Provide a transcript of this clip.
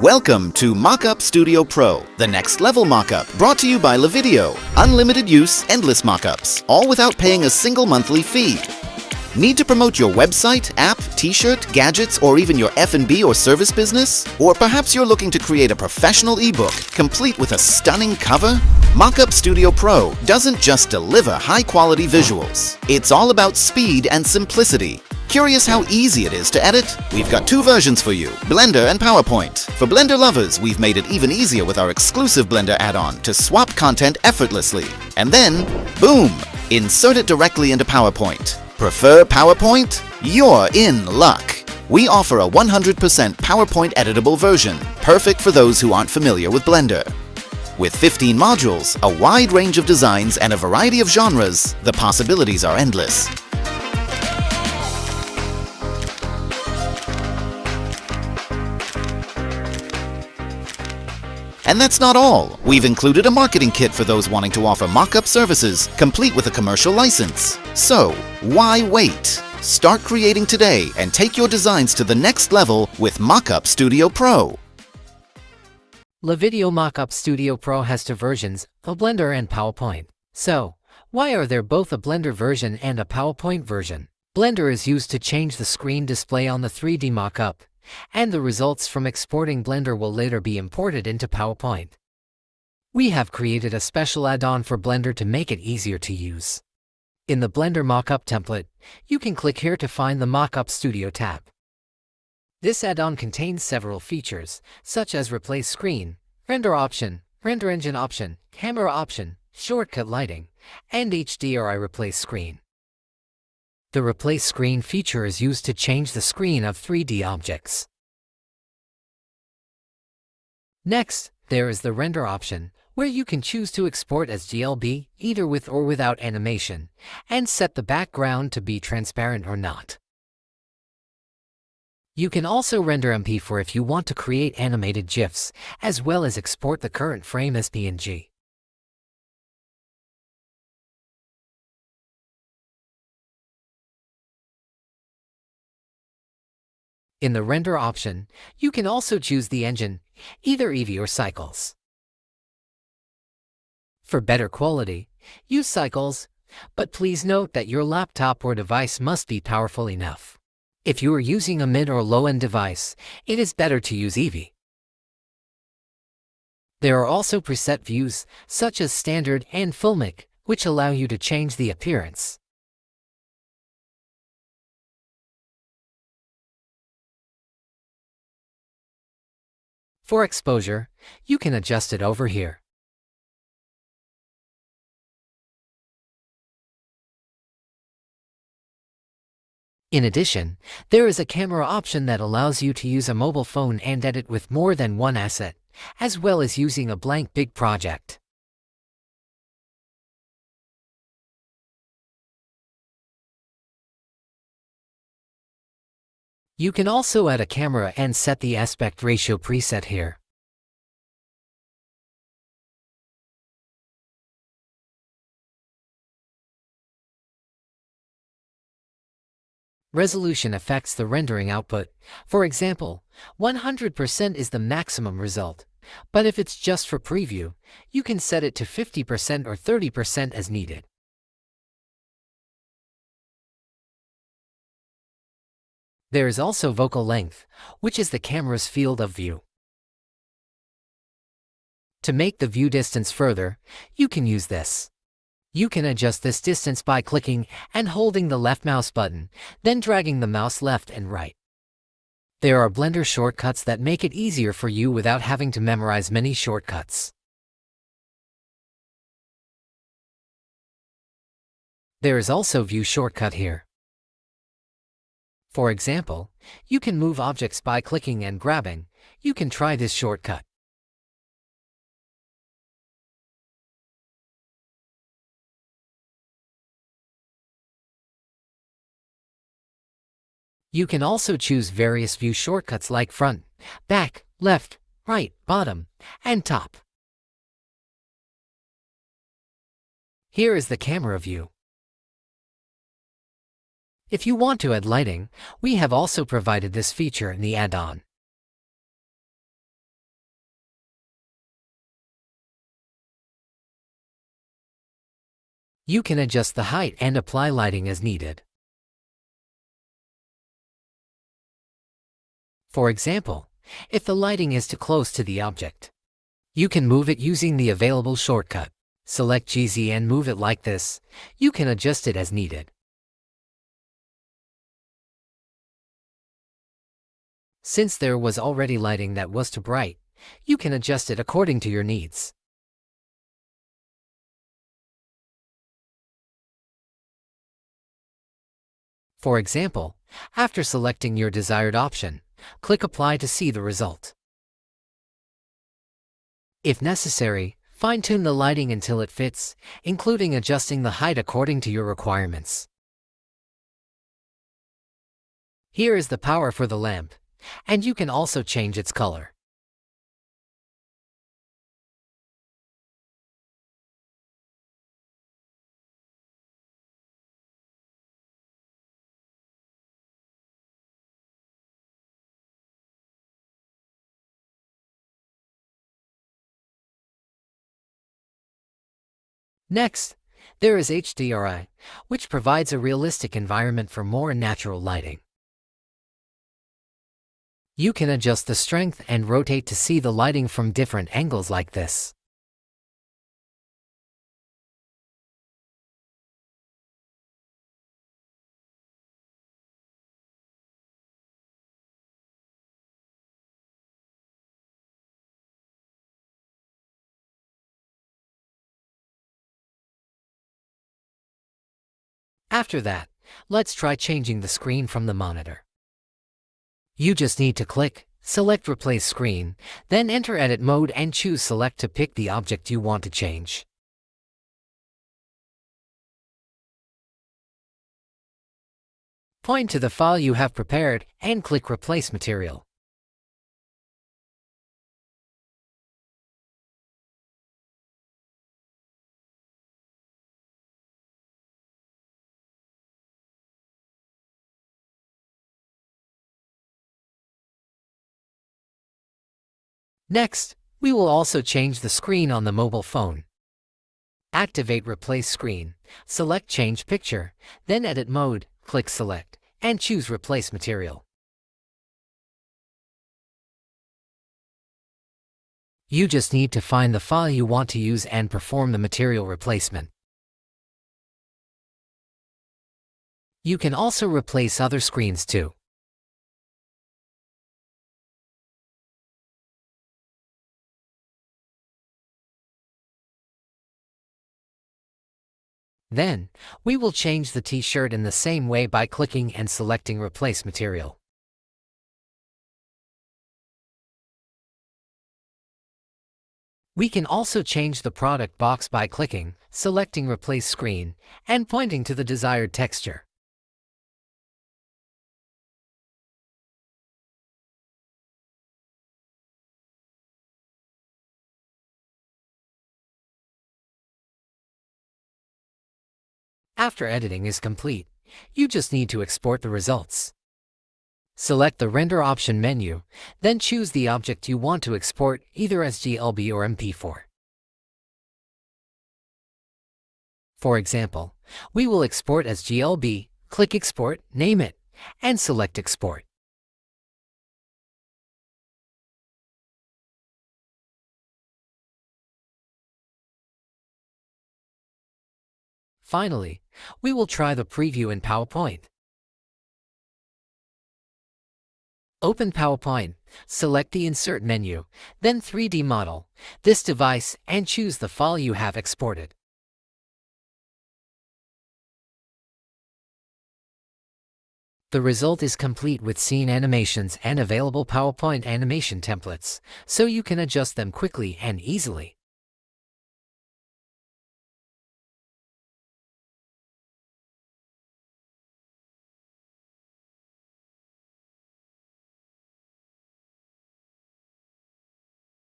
Welcome to Mockup Studio Pro, the next level mockup, brought to you by Video. Unlimited use, endless mockups, all without paying a single monthly fee. Need to promote your website, app, t-shirt, gadgets, or even your F&B or service business? Or perhaps you're looking to create a professional ebook, complete with a stunning cover? Mockup Studio Pro doesn't just deliver high-quality visuals. It's all about speed and simplicity. Curious how easy it is to edit? We've got two versions for you, Blender and PowerPoint. For Blender lovers, we've made it even easier with our exclusive Blender add-on to swap content effortlessly. And then, boom! Insert it directly into PowerPoint. Prefer PowerPoint? You're in luck! We offer a 100% PowerPoint editable version, perfect for those who aren't familiar with Blender. With 15 modules, a wide range of designs, and a variety of genres, the possibilities are endless. And that's not all. We've included a marketing kit for those wanting to offer mock-up services, complete with a commercial license. So, why wait? Start creating today and take your designs to the next level with Mockup Studio Pro. Video Mockup Studio Pro has two versions, a Blender and PowerPoint. So, why are there both a Blender version and a PowerPoint version? Blender is used to change the screen display on the 3D mockup, and the results from exporting Blender will later be imported into PowerPoint. We have created a special add-on for Blender to make it easier to use. In the Blender Mockup template, you can click here to find the Mockup Studio tab. This add-on contains several features, such as Replace Screen, Render Option, Render Engine Option, Camera Option, Shortcut Lighting, and HDRI Replace Screen. The Replace Screen feature is used to change the screen of 3D objects. Next, there is the Render option, where you can choose to export as GLB, either with or without animation, and set the background to be transparent or not. You can also render MP4 if you want to create animated GIFs, as well as export the current frame as PNG. In the Render option, you can also choose the engine, either Eevee or Cycles. For better quality, use Cycles, but please note that your laptop or device must be powerful enough. If you are using a mid or low-end device, it is better to use Eevee. There are also preset views, such as Standard and Filmic, which allow you to change the appearance. For exposure, you can adjust it over here. In addition, there is a camera option that allows you to use a mobile phone and edit with more than one asset, as well as using a blank big project. You can also add a camera and set the aspect ratio preset here. Resolution affects the rendering output. For example, 100% is the maximum result, but if it's just for preview, you can set it to 50% or 30% as needed. There is also focal length, which is the camera's field of view. To make the view distance further, you can use this. You can adjust this distance by clicking and holding the left mouse button, then dragging the mouse left and right. There are Blender shortcuts that make it easier for you without having to memorize many shortcuts. There is also View shortcut here. For example, you can move objects by clicking and grabbing. You can try this shortcut. You can also choose various view shortcuts like front, back, left, right, bottom, and top. Here is the camera view. If you want to add lighting, we have also provided this feature in the add-on. You can adjust the height and apply lighting as needed. For example, if the lighting is too close to the object, you can move it using the available shortcut. Select GZ and move it like this. You can adjust it as needed. Since there was already lighting that was too bright, you can adjust it according to your needs. For example, after selecting your desired option, click Apply to see the result. If necessary, fine-tune the lighting until it fits, including adjusting the height according to your requirements. Here is the power for the lamp, and you can also change its color. Next, there is HDRI, which provides a realistic environment for more natural lighting. You can adjust the strength and rotate to see the lighting from different angles like this. After that, let's try changing the screen from the monitor. You just need to click, select Replace Screen, then enter Edit Mode and choose Select to pick the object you want to change. Point to the file you have prepared and click Replace Material. Next, we will also change the screen on the mobile phone. Activate Replace Screen, select Change Picture, then Edit Mode, click Select, and choose Replace Material. You just need to find the file you want to use and perform the material replacement. You can also replace other screens too. Then, we will change the t-shirt in the same way by clicking and selecting Replace Material. We can also change the product box by clicking, selecting Replace Screen, and pointing to the desired texture. After editing is complete, you just need to export the results. Select the Render option menu, then choose the object you want to export, either as GLB or MP4. For example, we will export as GLB, click Export, name it, and select Export. Finally, we will try the preview in PowerPoint. Open PowerPoint, select the Insert menu, then 3D Model, this device, and choose the file you have exported. The result is complete with scene animations and available PowerPoint animation templates, so you can adjust them quickly and easily.